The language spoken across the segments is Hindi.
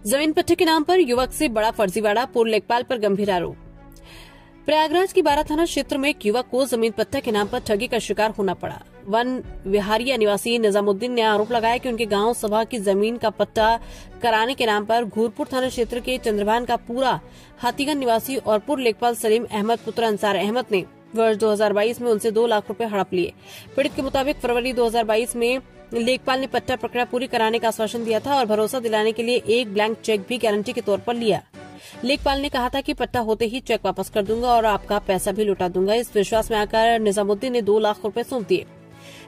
जमीन पट्टे के नाम पर युवक से बड़ा फर्जीवाड़ा, पूर्व लेखपाल पर गंभीर आरोप। प्रयागराज की बारा थाना क्षेत्र में एक युवक को जमीन पट्टा के नाम पर ठगी का शिकार होना पड़ा। वन विहारिया निवासी निजामुद्दीन ने आरोप लगाया कि उनके गांव सभा की जमीन का पट्टा कराने के नाम पर घूरपुर थाना क्षेत्र के चंद्रभान का पूरा हाथीगंज निवासी और पूर्व लेखपाल सलीम अहमद पुत्र अंसार अहमद ने वर्ष 2022 में उनसे 2 लाख रुपए हड़प लिए। पीड़ित के मुताबिक फरवरी 2022 में लेखपाल ने पट्टा प्रक्रिया पूरी कराने का आश्वासन दिया था और भरोसा दिलाने के लिए एक ब्लैंक चेक भी गारंटी के तौर पर लिया। लेखपाल ने कहा था कि पट्टा होते ही चेक वापस कर दूंगा और आपका पैसा भी लौटा दूंगा। इस विश्वास में आकर निजामुद्दीन ने 2 लाख रुपए सौंप दिए,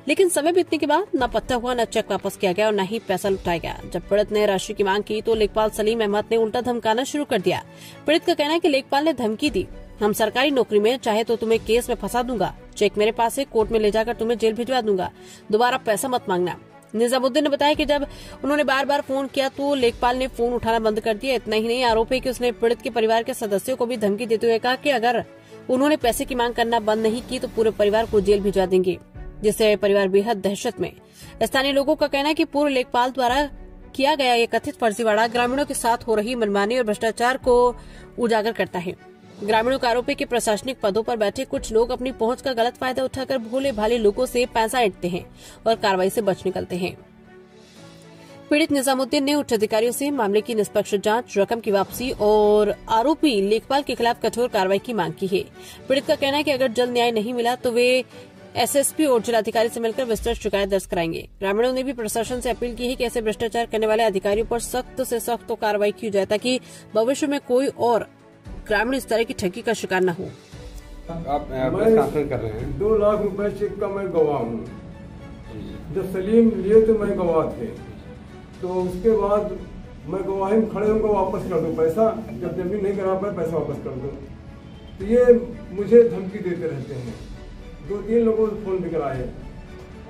लेकिन समय बीतने के बाद न पट्टा हुआ, न चेक वापस किया गया और न ही पैसा लौटाया गया। जब पीड़ित ने राशि की मांग की तो लेखपाल सलीम अहमद ने उल्टा धमकाना शुरू कर दिया। पीड़ित का कहना है कि लेखपाल ने धमकी दी, हम सरकारी नौकरी में, चाहे तो तुम्हें केस में फंसा दूंगा, चेक मेरे पास है, कोर्ट में ले जाकर तुम्हें जेल भिजवा दूंगा, दोबारा पैसा मत मांगना। निजामुद्दीन ने बताया कि जब उन्होंने बार बार फोन किया तो लेखपाल ने फोन उठाना बंद कर दिया। इतना ही नहीं, आरोप है कि उसने पीड़ित के परिवार के सदस्यों को भी धमकी देते हुए कहा कि अगर उन्होंने पैसे की मांग करना बंद नहीं की तो पूरे परिवार को जेल भिजवा देंगे, जिससे परिवार बेहद दहशत में। स्थानीय लोगों का कहना है कि पूर्व लेखपाल द्वारा किया गया ये कथित फर्जीवाड़ा ग्रामीणों के साथ हो रही मनमानी और भ्रष्टाचार को उजागर करता है। ग्रामीणों का आरोप है कि प्रशासनिक पदों पर बैठे कुछ लोग अपनी पहुंच का गलत फायदा उठाकर भोले भाले लोगों से पैसा ऐंठते हैं और कार्रवाई से बच निकलते हैं। पीड़ित निजामुद्दीन ने उच्च अधिकारियों से मामले की निष्पक्ष जांच, रकम की वापसी और आरोपी लेखपाल के खिलाफ कठोर कार्रवाई की मांग की है। पीड़ित का कहना है कि अगर जल्द न्याय नहीं मिला तो वे एसएसपी और जिलाधिकारी से मिलकर विस्तृत शिकायत दर्ज कराएंगे। ग्रामीणों ने भी प्रशासन से अपील की है कि ऐसे भ्रष्टाचार करने वाले अधिकारियों पर सख्त से सख्त कार्रवाई की जाए ताकि भविष्य में कोई और ग्रामीण इस तरह की ठगी का शिकार न हो। आप शासन कर रहे हैं। 2 लाख रुपए चेक का मैं गवाह हूँ। जब सलीम लिए तो मैं गवाह थे, तो उसके बाद मैं गवाही में खड़े उनको वापस कर दूं पैसा, जब जमीन नहीं करा पाए पैसा वापस कर दूं। तो ये मुझे धमकी देते रहते हैं। 2-3 लोगों से फोन भी कराए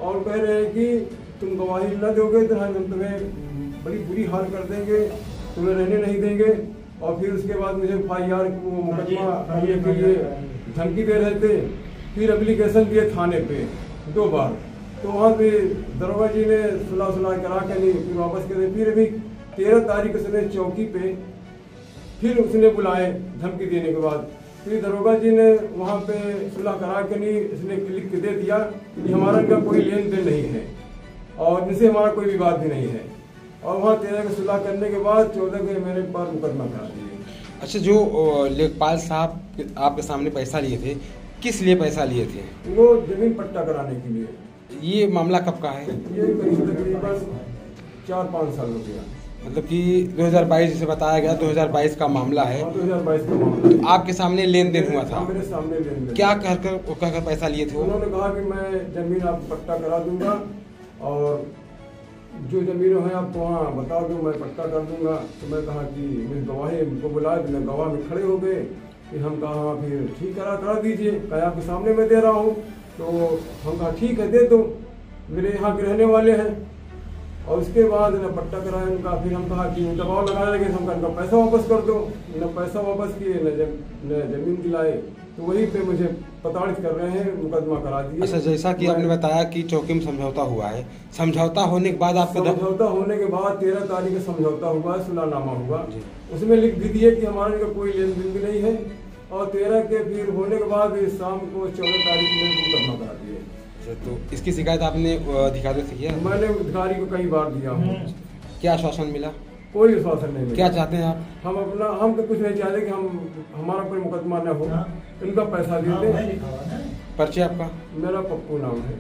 और कह रहे हैं कि तुम गवाही न दोगे तो हम तुम्हें बड़ी बुरी हाल कर देंगे, तुम्हें रहने नहीं देंगे। और फिर उसके बाद मुझे FIR मुकदमा करने के लिए धमकी दे रहे थे। फिर एप्लीकेशन दिए थाने पे 2 बार, तो वहाँ पे दरोगा जी ने सुलह करा के नहीं फिर वापस करे। फिर अभी 13 तारीख उसने चौकी पे फिर उसने बुलाए धमकी देने के बाद। फिर दरोगा जी ने वहाँ पे सुलह करा के नहीं उसने लिख के दे दिया कि हमारा इनका कोई लेन देन नहीं है और इनसे हमारा कोई विवाद भी नहीं है। और वहाँ 13 को सुलह करने के बाद 14 को मेरे पास मुकदमा करा दिए। अच्छा, जो लेखपाल साहब आपके सामने पैसा लिए थे, किस लिए पैसा लिए थे? वो जमीन पट्टा कराने के लिए। ये मामला कब का है? ये करीबन 4-5 साल हो गया। मतलब कि 2022 जिसे बताया गया 2022 का मामला है। 2022 का मामला। तो आपके सामने लेन देन हुआ था? मेरे सामने लेन देन। क्या कहकर पैसा लिए थे? उन्होंने कहा कि मैं जमीन आप पट्टा करा दूंगा और जो जमीन है आपको वहाँ बता दो, मैं पट्टा कर दूंगा। तो मैं कहा कि मैं गवाही उनको बुलाया, तो मैं गवाह में खड़े हो गए कि हम कहा फिर ठीक करा दीजिए, कहा आपके सामने मैं दे रहा हूँ। तो हम कहा ठीक है दे दो, मेरे यहाँ के रहने वाले हैं। और उसके बाद न पट्टा कराया उनका। फिर हम कहा कि दबाव लगाने लगे, हम कहा पैसा वापस कर दो। न पैसा वापस किए न जमीन दिलाए। तो वहीं पे मुझे प्रताड़ित कर रहे हैं, मुकदमा करा दिए। अच्छा, जैसा कि आपने बताया कि चौकी में समझौता हुआ है, समझौता होने के बाद आपको 13 तारीख को समझौता हुआ, सुलहनामा हुआ। उसमें लिख भी दिए कि हमारे इनका कोई लेन देन भी नहीं है। और 13 के फिर होने के बाद शाम को 14 तारीख में मुकदमा करा दिए। तो इसकी शिकायत आपने अधिकारियों से किया? मैंने अधिकारी को कई बार दिया हूँ। क्या आश्वासन मिला? कोई आश्वासन नहीं मिला। क्या चाहते हैं आप? हम तो कुछ नहीं चाहते कि हमारा कोई मुकदमा न हो, इनका पैसा दे दें। परिचय आपका? मेरा पप्पू नाम है।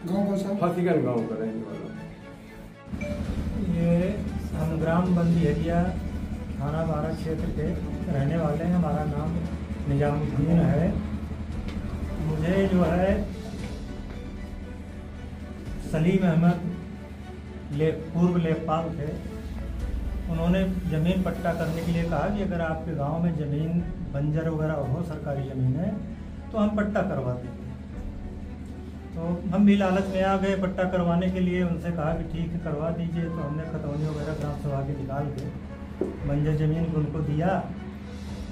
गाँव कौन सा? हाथीगंज गाँव का रहने वाला। ये हम ग्राम बंदिहरिया थाना बारा क्षेत्र के रहने वाले हैं। हमारा नाम निजामुद्दीन है। मुझे जो है सलीम अहमद पूर्व लेखपाल थे, उन्होंने ज़मीन पट्टा करने के लिए कहा कि अगर आपके गांव में ज़मीन बंजर वगैरह हो, सरकारी ज़मीन है, तो हम पट्टा करवा देंगे। तो हम भी लालच में आ गए पट्टा करवाने के लिए। उनसे कहा कि ठीक है करवा दीजिए। तो हमने खतौनी वगैरह ग्राम सभा के निकाल के बंजर ज़मीन को उनको दिया।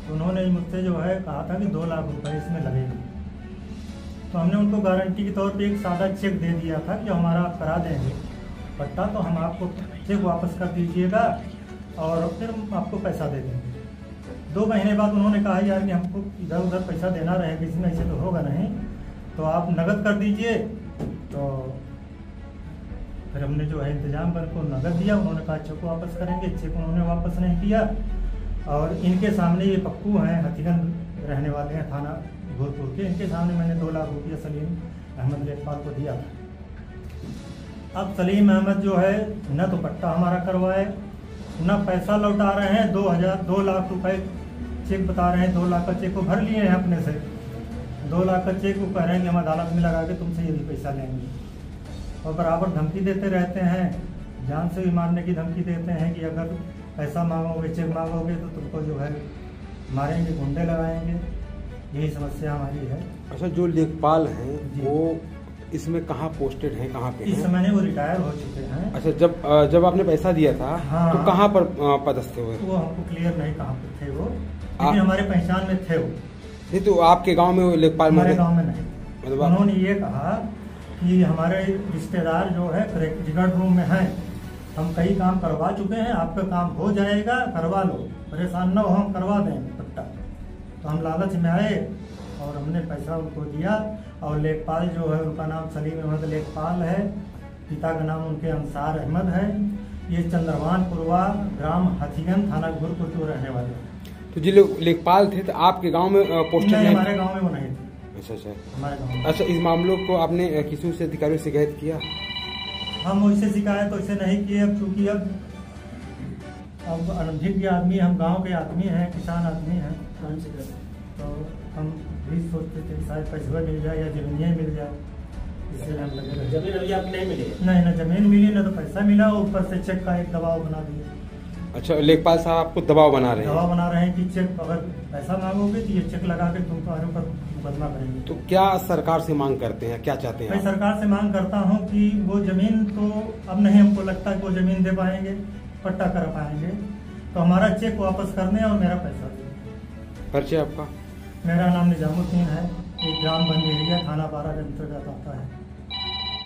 तो उन्होंने मुझसे जो है कहा था कि 2 लाख रुपए इसमें लगेंगे। तो हमने उनको गारंटी के तौर पे एक सादा चेक दे दिया था कि हमारा आप करा देंगे पट्टा, तो हम आपको चेक वापस कर दीजिएगा और फिर हम आपको पैसा दे देंगे। 2 महीने बाद उन्होंने कहा यार कि हमको इधर उधर पैसा देना रहेगा, इसमें ऐसे तो होगा नहीं, तो आप नकद कर दीजिए। तो फिर हमने जो है इंतजाम कर को नकद दिया। उन्होंने कहा चेक वापस करेंगे, चेक उन्होंने वापस नहीं किया। और इनके सामने ये पप्पू हैं, हथीगंज रहने वाले हैं, थाना भूतपुर के, इनके सामने मैंने 2 लाख रुपया सलीम अहमद लेखपाल को दिया था। अब सलीम अहमद जो है न तो पट्टा हमारा करवाए, न पैसा लौटा रहे हैं। 2 लाख रुपए चेक बता रहे हैं, 2 लाख का चेक को भर लिए हैं अपने से। 2 लाख का चेक वो कह रहे हैं कि हम अदालत में लगा के तुमसे ये भी पैसा लेंगे, और बराबर धमकी देते रहते हैं, जान से भी मारने की धमकी देते हैं कि अगर पैसा मांगोगे, चेक मांगोगे तो तुमको जो है मारेंगे, गुंडे लगाएंगे। यही समस्या हमारी है। अच्छा, जो लेखपाल हैं वो इसमें कहाँ पोस्टेड हैं, कहाँ पे इस समय वो रिटायर हो चुके हैं। अच्छा, जब आपने पैसा दिया था हाँ, तो कहाँ पर पदस्थ हुए? वो हमको क्लियर नहीं कहाँ पे थे वो, लेकिन हमारे पहचान में थे वो। नहीं तो आपके गांव में वो लेखपाल? हमारे गांव में नहीं। मतलब उन्होंने ये कहा कि हमारे रिश्तेदार जो है रिकॉर्ड रूम में हैं, हम कई काम करवा चुके हैं, आपका काम हो जाएगा, करवा लो, परेशान न हो, हम करवा देंगे पट्टा। तो हम लालच में आए और हमने पैसा उनको दिया। और लेखपाल जो है उनका नाम सलीम अहमद लेखपाल है, पिता का नाम उनके अंसार अहमद है। ये चंद्रवानपुरवा, ग्राम हथीगंज, थाना भूतपुर के रहने वाले हैं। तो जो लेखपाल थे तो आपके गांव में पोस्टेड नहीं? हमारे गांव में वो नहीं थे। अच्छा, हमारे गांव में। अच्छा, इस मामलों को आपने किसी से अधिकारियों से शिकायत किया? हम वैसे शिकायत तो ऐसे नहीं किए, अब चूँकि अब अनभिज्ञ आदमी, हम गांव के आदमी हैं, किसान आदमी हैं, तो हम भी सोचते थे शायद पैसा मिल जाए या जमीन मिल जाए, इसलिए हम लगे रहे। जमीन अभी आपको नहीं मिली? नहीं, ना जमीन मिली ना तो पैसा मिला, ऊपर से चेक का एक दबाव बना दिया। अच्छा, लेखपाल साहब आपको दबाव बना रहे हैं? दबाव बना रहे हैं कि चेक अगर पैसा मांगोगे तो ये चेक लगा के तुम्हारे ऊपर मुकदमा करेंगे। तो क्या सरकार से मांग करते हैं, क्या चाहते हैं मैं आप? सरकार से मांग करता हूँ कि वो जमीन तो अब नहीं हमको लगता कि वो जमीन दे पाएंगे, पट्टा कर पाएंगे, तो हमारा चेक वापस करने और मेरा पैसा दें। परिचय आपका? मेरा नाम निजामुद्दीन है, एक ग्राम बंदेरिया, थाना 12 के अंतर्गत आता है।